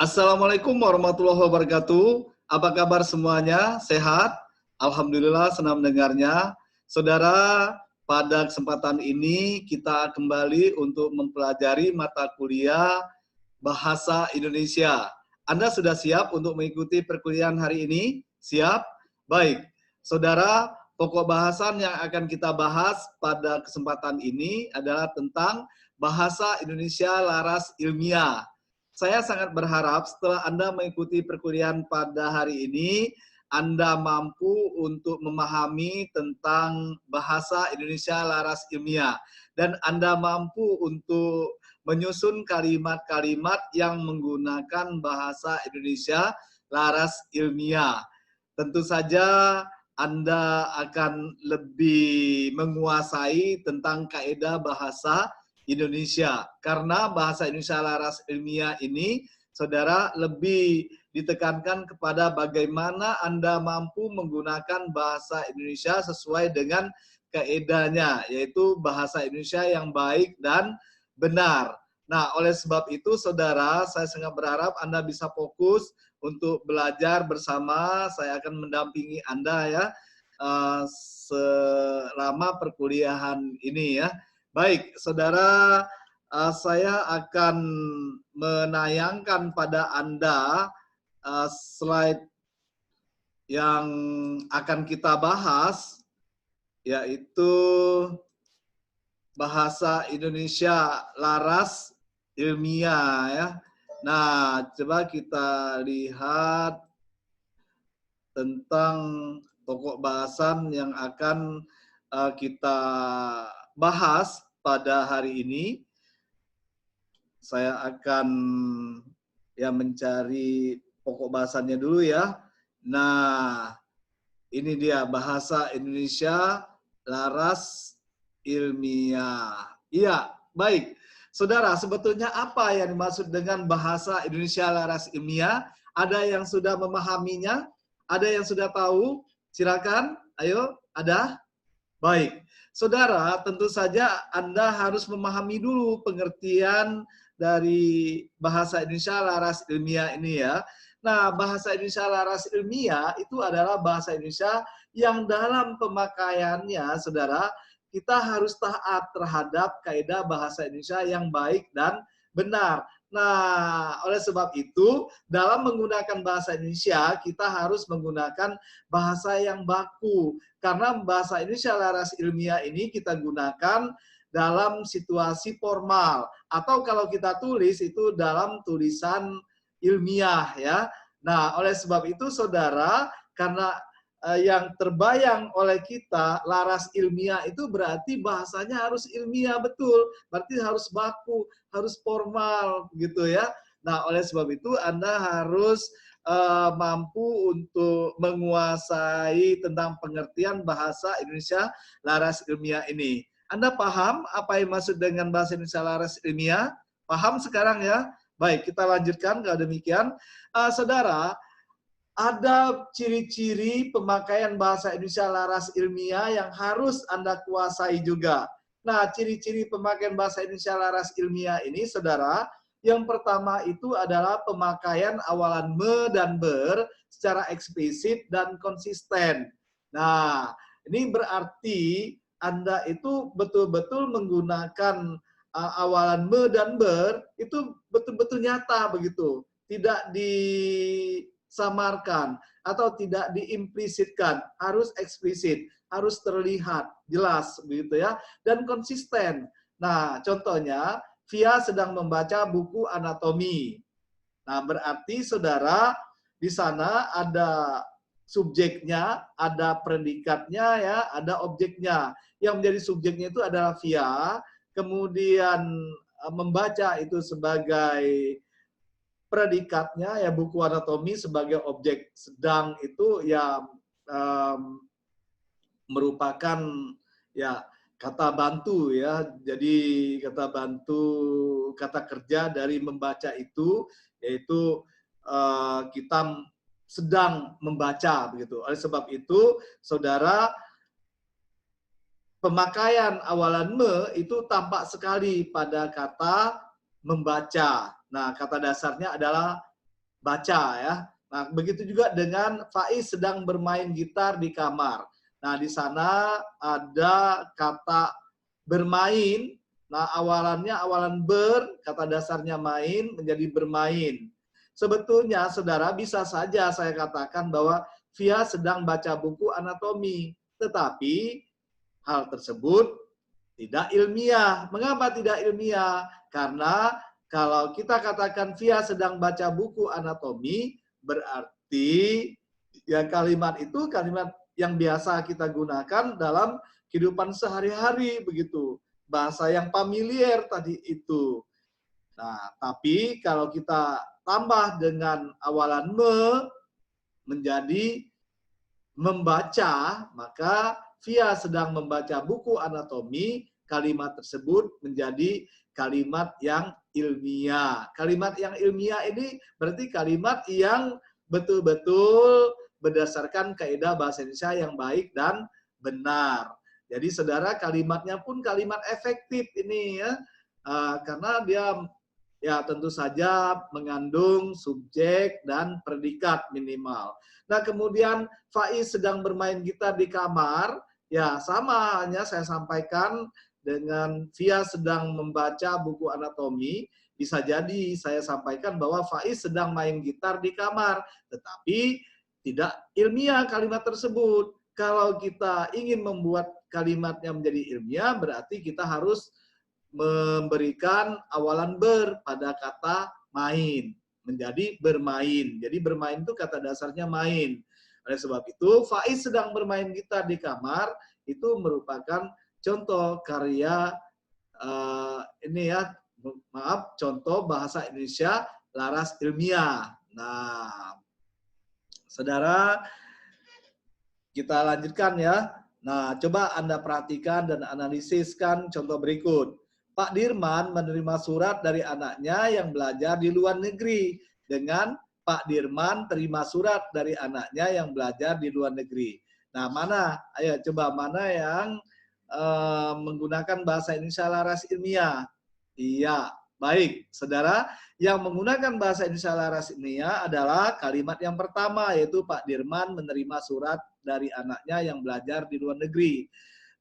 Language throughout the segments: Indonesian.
Assalamualaikum warahmatullahi wabarakatuh. Apa kabar semuanya? Sehat? Alhamdulillah, senang mendengarnya. Saudara, pada kesempatan ini kita kembali untuk mempelajari mata kuliah Bahasa Indonesia. Anda sudah siap untuk mengikuti perkuliahan hari ini? Siap? Baik. Saudara, pokok bahasan yang akan kita bahas pada kesempatan ini adalah tentang bahasa Indonesia laras ilmiah. Saya sangat berharap setelah Anda mengikuti perkuliahan pada hari ini, Anda mampu untuk memahami tentang bahasa Indonesia laras ilmiah. Dan Anda mampu untuk menyusun kalimat-kalimat yang menggunakan bahasa Indonesia laras ilmiah. Tentu saja Anda akan lebih menguasai tentang kaidah bahasa Indonesia. Karena bahasa Indonesia laras ilmiah ini, saudara, lebih ditekankan kepada bagaimana Anda mampu menggunakan bahasa Indonesia sesuai dengan kaedahnya, yaitu bahasa Indonesia yang baik dan benar. Nah, oleh sebab itu, saudara, saya sangat berharap Anda bisa fokus untuk belajar bersama. Saya akan mendampingi Anda ya selama perkuliahan ini ya. Baik, saudara, saya akan menayangkan pada Anda slide yang akan kita bahas, yaitu bahasa Indonesia laras ilmiah ya. Nah, coba kita lihat tentang pokok bahasan yang akan kita bahas pada hari ini. Saya akan mencari pokok bahasannya dulu ya. Nah, ini dia bahasa Indonesia laras ilmiah. Iya, baik. Saudara, sebetulnya apa yang dimaksud dengan bahasa Indonesia laras ilmiah? Ada yang sudah memahaminya? Ada yang sudah tahu? Silakan, ayo, ada? Baik. Saudara, tentu saja Anda harus memahami dulu pengertian dari bahasa Indonesia laras ilmiah ini ya. Nah, bahasa Indonesia laras ilmiah itu adalah bahasa Indonesia yang dalam pemakaiannya, saudara, kita harus taat terhadap kaidah bahasa Indonesia yang baik dan benar. Nah, oleh sebab itu, dalam menggunakan bahasa Indonesia, kita harus menggunakan bahasa yang baku. Karena bahasa Indonesia laras ilmiah ini kita gunakan dalam situasi formal. Atau kalau kita tulis, itu dalam tulisan ilmiah ya. Nah, oleh sebab itu, saudara, karena yang terbayang oleh kita laras ilmiah itu berarti bahasanya harus ilmiah betul, berarti harus baku, harus formal gitu ya. Nah, oleh sebab itu Anda harus mampu untuk menguasai tentang pengertian bahasa Indonesia laras ilmiah ini. Anda paham apa yang maksud dengan bahasa Indonesia laras ilmiah? Paham sekarang ya? Baik, kita lanjutkan kalau demikian. Saudara, ada ciri-ciri pemakaian bahasa Indonesia laras ilmiah yang harus Anda kuasai juga. Nah, ciri-ciri pemakaian bahasa Indonesia laras ilmiah ini, saudara, yang pertama itu adalah pemakaian awalan me dan ber secara eksplisit dan konsisten. Nah, ini berarti Anda itu betul-betul menggunakan awalan me dan ber itu betul-betul nyata begitu. Tidak disamarkan atau tidak diimplisitkan, harus eksplisit, harus terlihat jelas begitu ya, dan konsisten. Nah, contohnya Via sedang membaca buku anatomi. Nah, berarti saudara di sana ada subjeknya, ada predikatnya ya, ada objeknya. Yang menjadi subjeknya itu adalah Via, kemudian membaca itu sebagai predikatnya ya, buku anatomi sebagai objek, sedang itu ya merupakan ya kata bantu ya. Jadi kata bantu, kata kerja dari membaca itu yaitu kita sedang membaca begitu. Oleh sebab itu, saudara, pemakaian awalan me itu tampak sekali pada kata membaca. Nah, kata dasarnya adalah baca ya. Nah, begitu juga dengan Faiz sedang bermain gitar di kamar. Nah, di sana ada kata bermain. Nah, awalannya awalan kata dasarnya main menjadi bermain. Sebetulnya, saudara, bisa saja saya katakan bahwa Via sedang baca buku anatomi. Tetapi, hal tersebut tidak ilmiah. Mengapa tidak ilmiah? Karena kalau kita katakan Via sedang baca buku anatomi, berarti ya kalimat itu kalimat yang biasa kita gunakan dalam kehidupan sehari-hari begitu. Bahasa yang familiar tadi itu. Nah, tapi kalau kita tambah dengan awalan menjadi membaca, maka Via sedang membaca buku anatomi, kalimat tersebut menjadi kalimat yang ilmiah. Kalimat yang ilmiah ini berarti kalimat yang betul-betul berdasarkan kaidah bahasa Indonesia yang baik dan benar. Jadi saudara, kalimatnya pun kalimat efektif ini ya, karena dia ya tentu saja mengandung subjek dan predikat minimal. Nah, kemudian Faiz sedang bermain gitar di kamar, ya sama hanya saya sampaikan dengan Via sedang membaca buku anatomi, bisa jadi saya sampaikan bahwa Faiz sedang main gitar di kamar, tetapi tidak ilmiah kalimat tersebut. Kalau kita ingin membuat kalimatnya menjadi ilmiah, berarti kita harus memberikan awalan pada kata main menjadi bermain. Jadi bermain itu kata dasarnya main. Oleh sebab itu, Faiz sedang bermain gitar di kamar itu merupakan contoh karya ini ya, maaf, contoh bahasa Indonesia laras ilmiah. Nah, saudara, kita lanjutkan ya. Nah, coba Anda perhatikan dan analisiskan contoh berikut. Pak Dirman menerima surat dari anaknya yang belajar di luar negeri dengan Pak Dirman terima surat dari anaknya yang belajar di luar negeri. Nah, mana? Ayo coba mana yang menggunakan bahasa Indonesia laras ilmiah? Iya, baik. Saudara, yang menggunakan bahasa Indonesia laras ilmiah adalah kalimat yang pertama, yaitu Pak Dirman menerima surat dari anaknya yang belajar di luar negeri.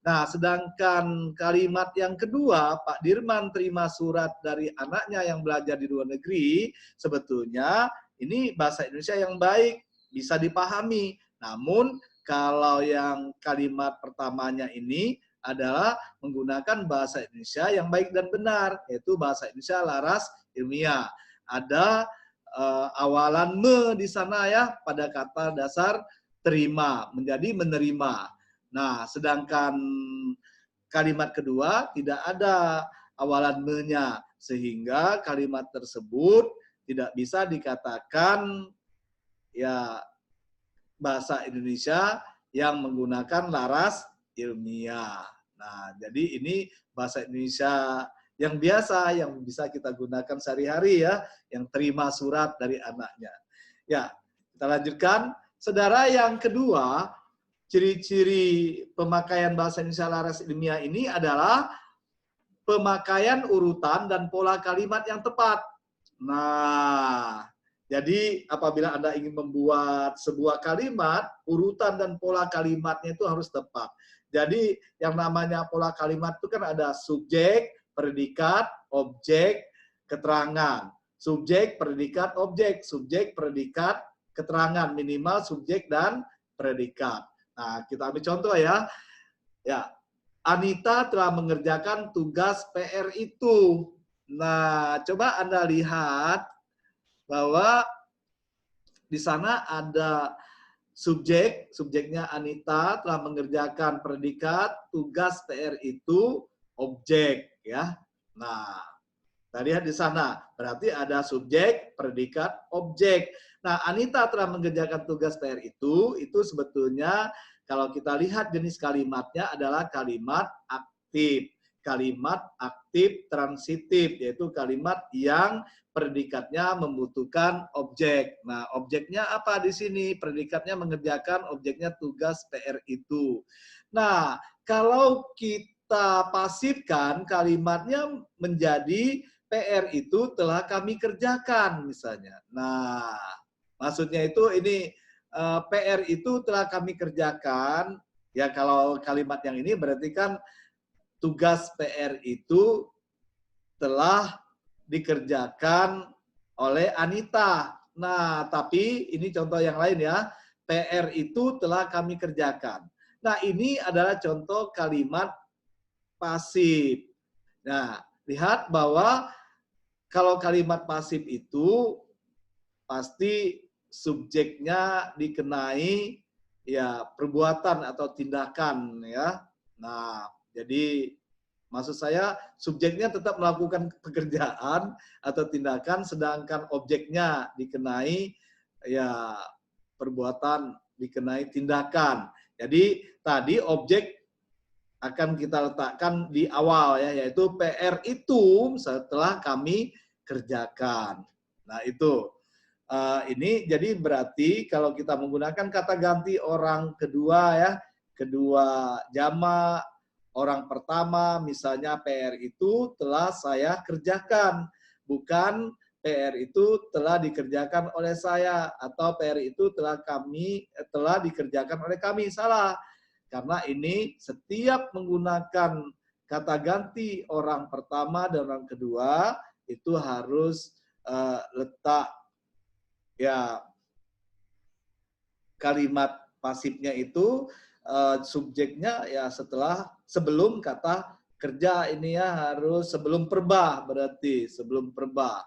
Nah, sedangkan kalimat yang kedua, Pak Dirman terima surat dari anaknya yang belajar di luar negeri, sebetulnya ini bahasa Indonesia yang baik, bisa dipahami. Namun, kalau yang kalimat pertamanya ini adalah menggunakan bahasa Indonesia yang baik dan benar, yaitu bahasa Indonesia laras ilmiah. Ada awalan di sana ya, pada kata dasar terima, menjadi menerima. Nah, sedangkan kalimat kedua tidak ada awalan me-nya, sehingga kalimat tersebut tidak bisa dikatakan ya bahasa Indonesia yang menggunakan laras ilmiah. Nah, jadi ini bahasa Indonesia yang biasa, yang bisa kita gunakan sehari-hari ya, yang terima surat dari anaknya. Ya, kita lanjutkan. Saudara, yang kedua, ciri-ciri pemakaian bahasa Indonesia laras ilmiah ini adalah pemakaian urutan dan pola kalimat yang tepat. Nah, jadi apabila Anda ingin membuat sebuah kalimat, urutan dan pola kalimatnya itu harus tepat. Jadi yang namanya pola kalimat itu kan ada subjek, predikat, objek, keterangan. Subjek, predikat, objek. Subjek, predikat, keterangan. Minimal subjek dan predikat. Nah, kita ambil contoh ya. Ya, Anita telah mengerjakan tugas PR itu. Nah, coba Anda lihat bahwa di sana ada subjek, subjeknya Anita telah mengerjakan predikat tugas PR itu objek ya. Nah, kita lihat di sana, berarti ada subjek, predikat, objek. Nah, Anita telah mengerjakan tugas PR itu sebetulnya kalau kita lihat jenis kalimatnya adalah kalimat aktif. Kalimat aktif transitif, yaitu kalimat yang predikatnya membutuhkan objek. Nah, objeknya apa di sini? Predikatnya mengerjakan, objeknya tugas PR itu. Nah, kalau kita pasifkan, kalimatnya menjadi PR itu telah kami kerjakan misalnya. Nah, maksudnya itu ini PR itu telah kami kerjakan. Ya kalau kalimat yang ini berarti kan tugas PR itu telah dikerjakan oleh Anita. Nah, tapi ini contoh yang lain ya. PR itu telah kami kerjakan. Nah, ini adalah contoh kalimat pasif. Nah, lihat bahwa kalau kalimat pasif itu pasti subjeknya dikenai ya perbuatan atau tindakan ya. Nah, jadi maksud saya subjeknya tetap melakukan pekerjaan atau tindakan sedangkan objeknya dikenai ya perbuatan, dikenai tindakan. Jadi tadi objek akan kita letakkan di awal ya, yaitu PR itu setelah kami kerjakan. Nah itu ini jadi berarti kalau kita menggunakan kata ganti orang kedua ya, kedua jamak, orang pertama misalnya PR itu telah saya kerjakan, bukan PR itu telah dikerjakan oleh saya atau PR itu telah dikerjakan oleh kami. Salah. Karena ini setiap menggunakan kata ganti orang pertama dan orang kedua itu harus letak ya kalimat pasifnya itu subjeknya ya sebelum kata kerja ini ya harus sebelum perbah berarti sebelum perbah.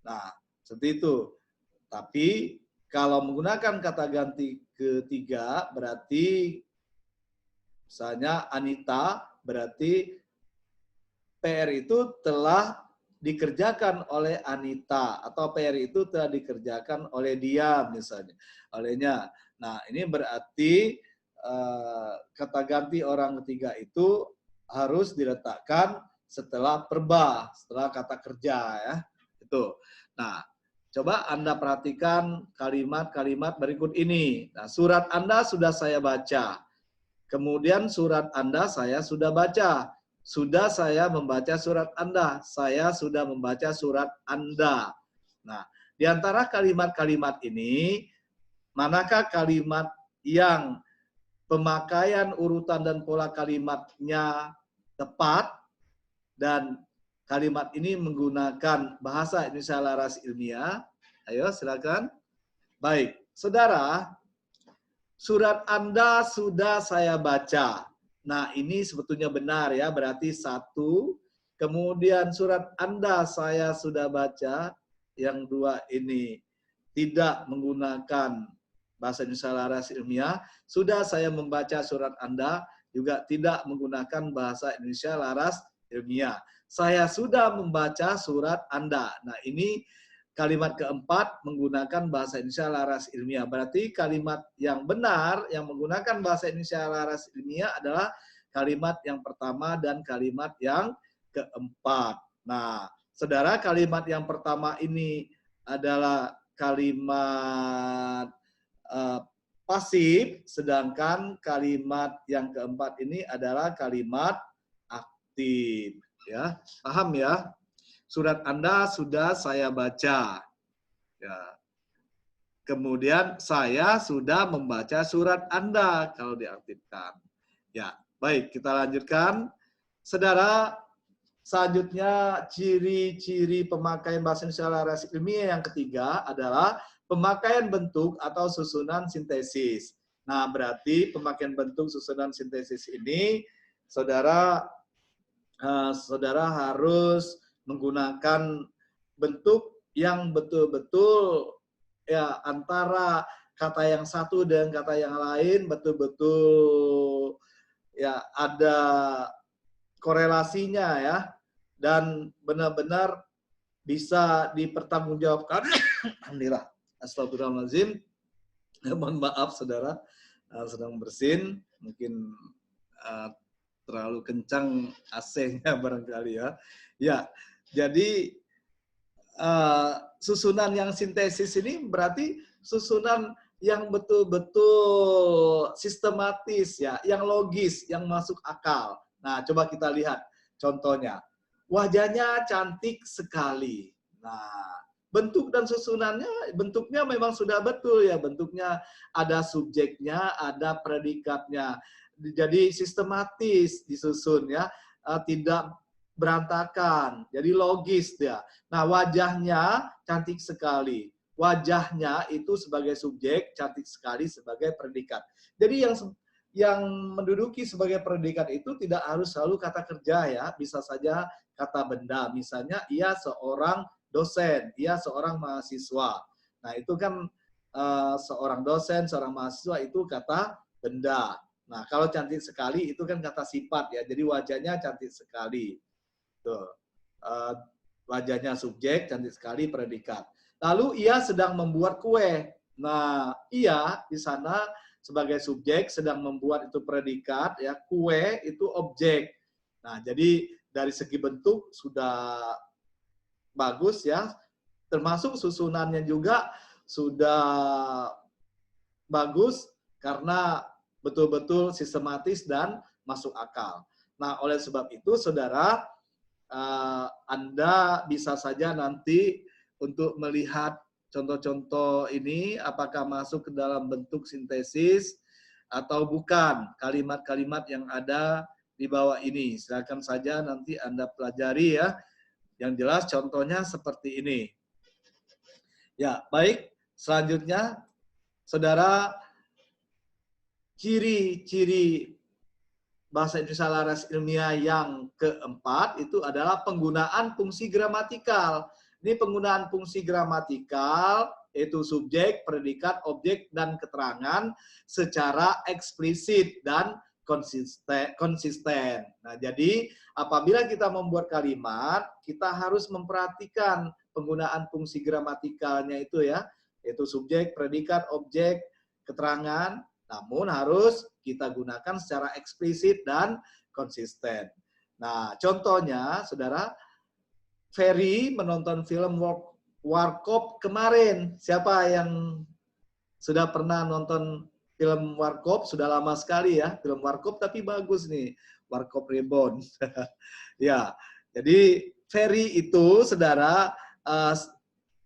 Nah, seperti itu. Tapi kalau menggunakan kata ganti ketiga berarti misalnya Anita berarti PR itu telah dikerjakan oleh Anita atau PR itu telah dikerjakan oleh dia misalnya, olehnya. Nah, ini berarti kata ganti orang ketiga itu harus diletakkan setelah perbah, setelah kata kerja ya. Itu. Nah, coba Anda perhatikan kalimat-kalimat berikut ini. Nah, surat Anda sudah saya baca. Kemudian surat Anda saya sudah baca. Sudah saya membaca surat Anda. Saya sudah membaca surat Anda. Nah, di antara kalimat-kalimat ini, manakah kalimat yang pemakaian urutan dan pola kalimatnya tepat dan kalimat ini menggunakan bahasa Indonesia laras ilmiah? Ayo, silakan. Baik, saudara, surat Anda sudah saya baca. Nah, ini sebetulnya benar ya, berarti satu. Kemudian surat Anda saya sudah baca. Yang dua ini tidak menggunakan bahasa Indonesia laras ilmiah. Sudah saya membaca surat Anda juga tidak menggunakan bahasa Indonesia laras ilmiah. Saya sudah membaca surat Anda. Nah, ini kalimat keempat menggunakan bahasa Indonesia laras ilmiah. Berarti kalimat yang benar yang menggunakan bahasa Indonesia laras ilmiah adalah kalimat yang pertama dan kalimat yang keempat. Nah, saudara, kalimat yang pertama ini adalah kalimat pasif, sedangkan kalimat yang keempat ini adalah kalimat aktif. Ya, paham ya? Surat Anda sudah saya baca. Ya. Kemudian saya sudah membaca surat Anda kalau diaktifkan. Ya, baik, kita lanjutkan. Saudara, selanjutnya ciri-ciri pemakaian bahasa Indonesia laras ilmiah yang ketiga adalah pemakaian bentuk atau susunan sintesis. Nah, berarti pemakaian bentuk susunan sintesis ini saudara harus menggunakan bentuk yang betul-betul ya antara kata yang satu dan kata yang lain betul-betul ya ada korelasinya ya dan benar-benar bisa dipertanggungjawabkan. Alhamdulillah. Astagfirullahaladzim. Mohon maaf saudara, sedang bersin, mungkin terlalu kencang AC-nya barangkali ya. Ya, jadi susunan yang sintesis ini berarti susunan yang betul-betul sistematis ya, yang logis, yang masuk akal. Nah, coba kita lihat contohnya. wajahnya cantik sekali. Nah, bentuk dan susunannya, bentuknya memang sudah betul ya, bentuknya ada subjeknya, ada predikatnya. Jadi sistematis disusun ya, tidak berantakan, jadi logis dia. Nah, wajahnya cantik sekali. Wajahnya itu sebagai subjek, cantik sekali sebagai predikat. Jadi yang menduduki sebagai predikat itu tidak harus selalu kata kerja ya, bisa saja kata benda. Misalnya ia seorang dosen, ia seorang mahasiswa. Nah, itu kan seorang dosen, seorang mahasiswa itu kata benda. Nah, kalau cantik sekali itu kan kata sifat ya. Jadi wajahnya cantik sekali. Tuh. Wajahnya subjek, cantik sekali predikat. Lalu ia sedang membuat kue. Nah, ia di sana sebagai subjek sedang membuat itu predikat ya, kue itu objek. Nah, jadi dari segi bentuk sudah bagus ya, termasuk susunannya juga sudah bagus karena betul-betul sistematis dan masuk akal. Nah, oleh sebab itu saudara, Anda bisa saja nanti untuk melihat contoh-contoh ini apakah masuk ke dalam bentuk sintesis atau bukan kalimat-kalimat yang ada di bawah ini. Silakan saja nanti Anda pelajari ya. Yang jelas contohnya seperti ini. Ya, baik. Selanjutnya, saudara, ciri-ciri bahasa Indonesia laras ilmiah yang keempat itu adalah penggunaan fungsi gramatikal. Ini penggunaan fungsi gramatikal, yaitu subjek, predikat, objek, dan keterangan secara eksplisit dan konsisten. Nah, jadi apabila kita membuat kalimat, kita harus memperhatikan penggunaan fungsi gramatikalnya itu ya, yaitu subjek, predikat, objek, keterangan, namun harus kita gunakan secara eksplisit dan konsisten. Nah, contohnya, saudara, Ferry menonton film Warkop kemarin. Siapa yang sudah pernah nonton film Warkop? Sudah lama sekali ya, film Warkop, tapi bagus nih, Warkop Reborn. Ya, jadi Ferry itu, saudara,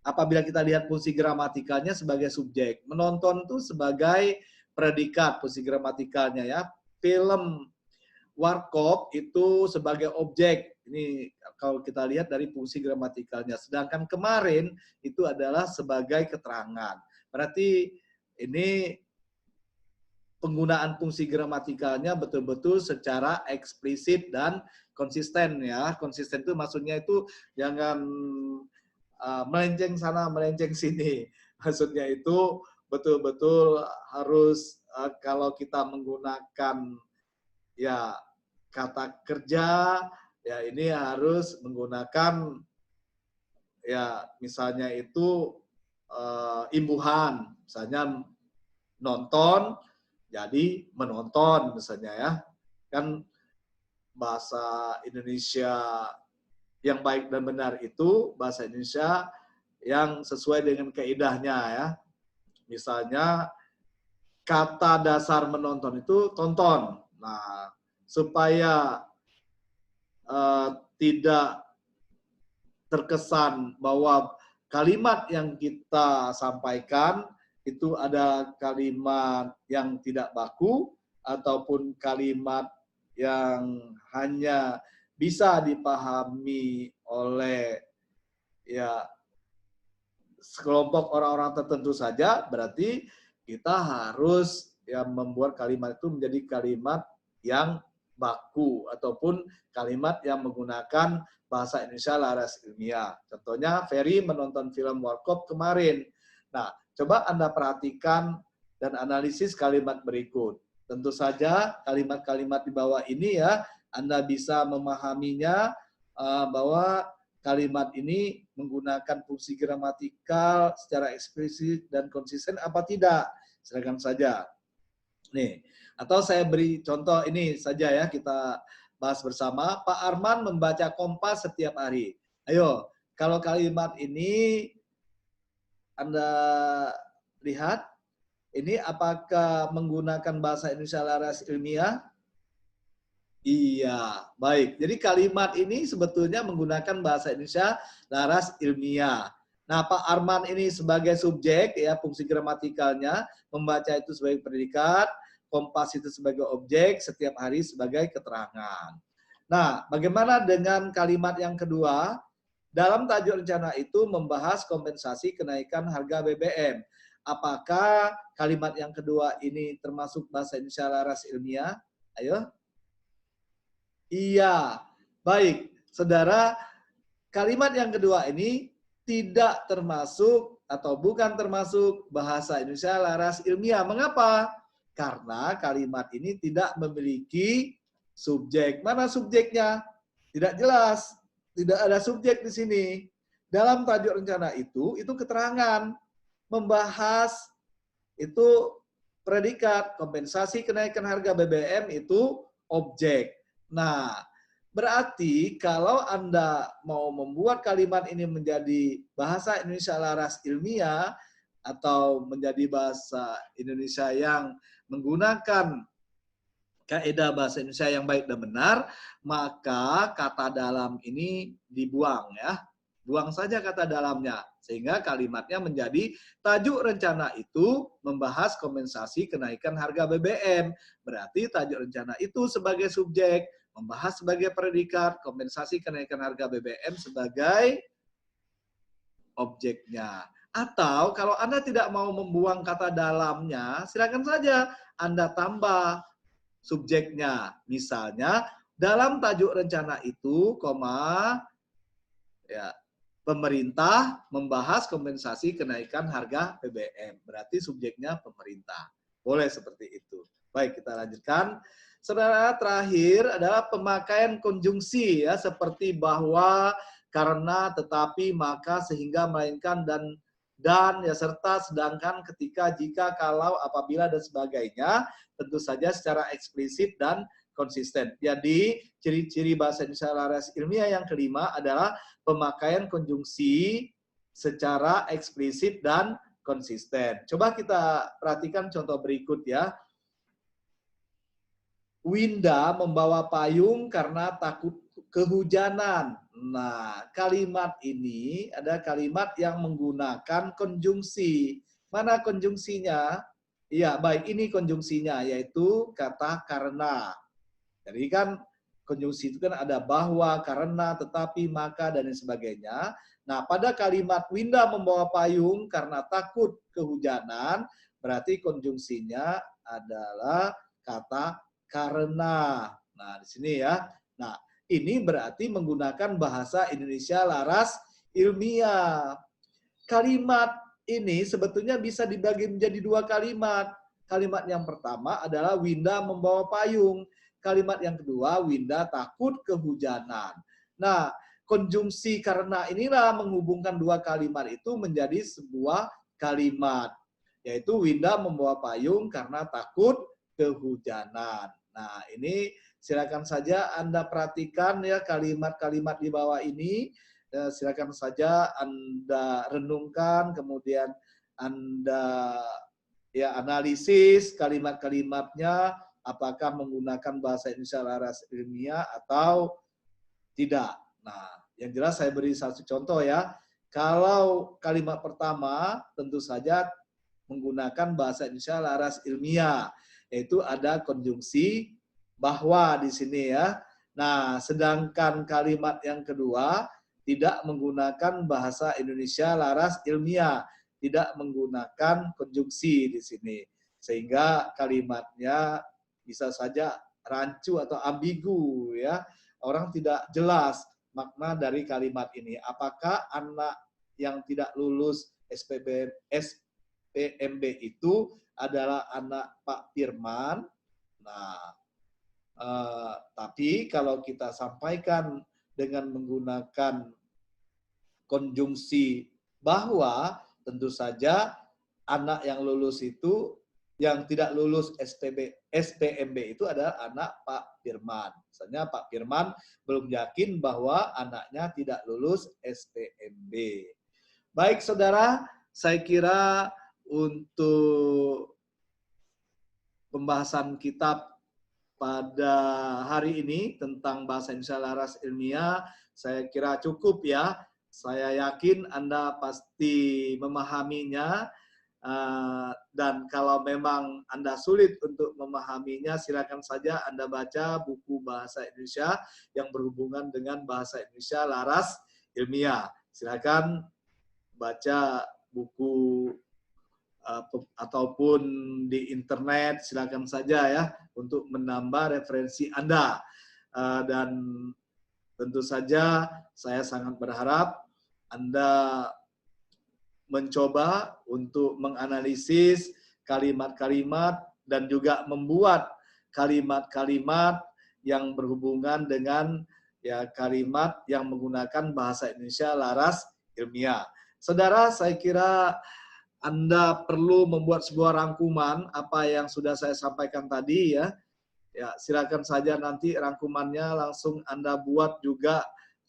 apabila kita lihat fungsi gramatikalnya sebagai subjek, menonton itu sebagai predikat fungsi gramatikalnya ya. Film Warkop itu sebagai objek. Ini kalau kita lihat dari fungsi gramatikalnya. Sedangkan kemarin itu adalah sebagai keterangan. Berarti ini penggunaan fungsi gramatikalnya betul-betul secara eksplisit dan konsisten ya. Konsisten itu maksudnya itu jangan melenceng sana, melenceng sini. Maksudnya itu betul-betul harus kalau kita menggunakan ya kata kerja, ya ini harus menggunakan ya misalnya itu imbuhan, misalnya nonton jadi menonton misalnya ya. Kan bahasa Indonesia yang baik dan benar itu bahasa Indonesia yang sesuai dengan kaidahnya ya. Misalnya kata dasar menonton itu tonton. Nah, supaya tidak terkesan bahwa kalimat yang kita sampaikan itu ada kalimat yang tidak baku ataupun kalimat yang hanya bisa dipahami oleh ya sekelompok orang-orang tertentu saja, berarti kita harus ya membuat kalimat itu menjadi kalimat yang baku ataupun kalimat yang menggunakan bahasa Indonesia laras ilmiah. Contohnya Ferry menonton film Warkop kemarin. Nah, coba Anda perhatikan dan analisis kalimat berikut. Tentu saja kalimat-kalimat di bawah ini ya Anda bisa memahaminya bahwa kalimat ini menggunakan fungsi gramatikal secara eksplisit dan konsisten apa tidak. Silakan saja. Nih, atau saya beri contoh ini saja ya, kita bahas bersama. Pak Arman membaca Kompas setiap hari. Ayo, kalau kalimat ini Anda lihat, ini apakah menggunakan bahasa Indonesia laras ilmiah? Iya, baik. Jadi kalimat ini sebetulnya menggunakan bahasa Indonesia laras ilmiah. Nah, Pak Arman ini sebagai subjek, ya fungsi gramatikalnya, membaca itu sebagai predikat, kompas itu sebagai objek, setiap hari sebagai keterangan. Nah, bagaimana dengan kalimat yang kedua? Dalam tajuk rencana itu membahas kompensasi kenaikan harga BBM. Apakah kalimat yang kedua ini termasuk bahasa Indonesia laras ilmiah? Ayo. Iya, baik. Saudara, kalimat yang kedua ini tidak termasuk atau bukan termasuk bahasa Indonesia laras ilmiah. Mengapa? Karena kalimat ini tidak memiliki subjek. Mana subjeknya? Tidak jelas. Tidak ada subjek di sini. Dalam tajuk rencana itu keterangan membahas itu predikat, kompensasi kenaikan harga BBM itu objek. Nah, berarti kalau Anda mau membuat kalimat ini menjadi bahasa Indonesia laras ilmiah atau menjadi bahasa Indonesia yang menggunakan kaidah bahasa Indonesia yang baik dan benar, maka kata dalam ini dibuang ya. Buang saja kata dalamnya, sehingga kalimatnya menjadi tajuk rencana itu membahas kompensasi kenaikan harga BBM. Berarti tajuk rencana itu sebagai subjek, membahas sebagai predikat, kompensasi kenaikan harga BBM sebagai objeknya. Atau kalau Anda tidak mau membuang kata dalamnya, silakan saja Anda tambah subjeknya. Misalnya, dalam tajuk rencana itu, ya, pemerintah membahas kompensasi kenaikan harga BBM. Berarti subjeknya pemerintah. Boleh seperti itu. Baik, kita lanjutkan. Saudara, terakhir adalah pemakaian konjungsi ya, seperti bahwa, karena, tetapi, maka, sehingga, melainkan, dan ya serta, sedangkan, ketika, jika, kalau, apabila, dan sebagainya, tentu saja secara eksplisit dan konsisten. Jadi, ciri-ciri bahasa Indonesia laras ilmiah yang kelima adalah pemakaian konjungsi secara eksplisit dan konsisten. Coba kita perhatikan contoh berikut ya. Winda membawa payung karena takut kehujanan. Nah, kalimat ini ada kalimat yang menggunakan konjungsi. Mana konjungsinya? Iya, baik, ini konjungsinya, yaitu kata karena. Jadi kan konjungsi itu kan ada bahwa, karena, tetapi, maka, dan lain sebagainya. Nah, pada kalimat Winda membawa payung karena takut kehujanan, berarti konjungsinya adalah kata karena. Nah, di sini ya. Nah, ini berarti menggunakan bahasa Indonesia laras ilmiah. Kalimat ini sebetulnya bisa dibagi menjadi dua kalimat. Kalimat yang pertama adalah Winda membawa payung. Kalimat yang kedua, Winda takut kehujanan. Nah, konjungsi karena inilah menghubungkan dua kalimat itu menjadi sebuah kalimat. Yaitu Winda membawa payung karena takut kehujanan. Nah, ini silakan saja Anda perhatikan ya kalimat-kalimat di bawah ini. Silakan saja Anda renungkan, kemudian Anda ya analisis kalimat-kalimatnya, apakah menggunakan bahasa Indonesia laras ilmiah atau tidak. Nah, yang jelas saya beri satu contoh ya. Kalau kalimat pertama tentu saja menggunakan bahasa Indonesia laras ilmiah, yaitu ada konjungsi bahwa di sini ya. Nah, sedangkan kalimat yang kedua tidak menggunakan bahasa Indonesia laras ilmiah, tidak menggunakan konjungsi di sini. Sehingga kalimatnya bisa saja rancu atau ambigu ya. Orang tidak jelas makna dari kalimat ini. Apakah anak yang tidak lulus SPMB itu adalah anak Pak Firman? Nah, tapi kalau kita sampaikan dengan menggunakan konjungsi bahwa, tentu saja anak yang lulus itu, yang tidak lulus SPMB itu adalah anak Pak Firman. Misalnya Pak Firman belum yakin bahwa anaknya tidak lulus SPMB. Baik saudara, saya kira untuk pembahasan kitab pada hari ini tentang bahasa Indonesia laras ilmiah, saya kira cukup ya. Saya yakin Anda pasti memahaminya. Dan kalau memang Anda sulit untuk memahaminya, silakan saja Anda baca buku bahasa Indonesia yang berhubungan dengan bahasa Indonesia laras ilmiah. Silakan baca buku ataupun di internet, silakan saja ya untuk menambah referensi Anda. Dan tentu saja saya sangat berharap Anda mencoba untuk menganalisis kalimat-kalimat dan juga membuat kalimat-kalimat yang berhubungan dengan ya kalimat yang menggunakan bahasa Indonesia laras ilmiah. Saudara, saya kira Anda perlu membuat sebuah rangkuman apa yang sudah saya sampaikan tadi ya. Ya, silakan saja nanti rangkumannya langsung Anda buat juga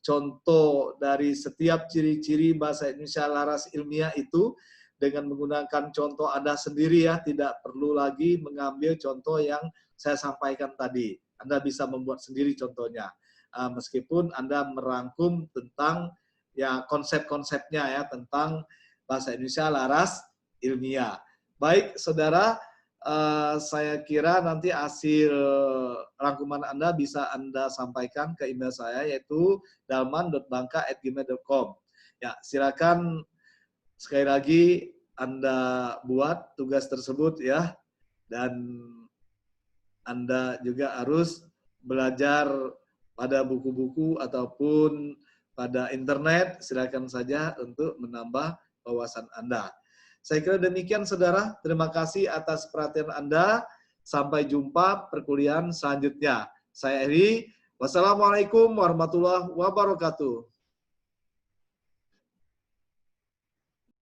contoh dari setiap ciri-ciri bahasa Indonesia laras ilmiah itu dengan menggunakan contoh Anda sendiri ya, tidak perlu lagi mengambil contoh yang saya sampaikan tadi. Anda bisa membuat sendiri contohnya. Meskipun Anda merangkum tentang ya konsep-konsepnya ya tentang bahasa Indonesia laras ilmiah. Baik, saudara, saya kira nanti hasil rangkuman Anda bisa Anda sampaikan ke email saya yaitu dalman.bangka@gmail.com. Ya, silakan sekali lagi Anda buat tugas tersebut ya, dan Anda juga harus belajar pada buku-buku ataupun pada internet, silakan saja untuk menambah wawasan Anda. Saya kira demikian saudara, terima kasih atas perhatian Anda. Sampai jumpa perkuliahan selanjutnya. Saya Eri, wassalamualaikum warahmatullahi wabarakatuh.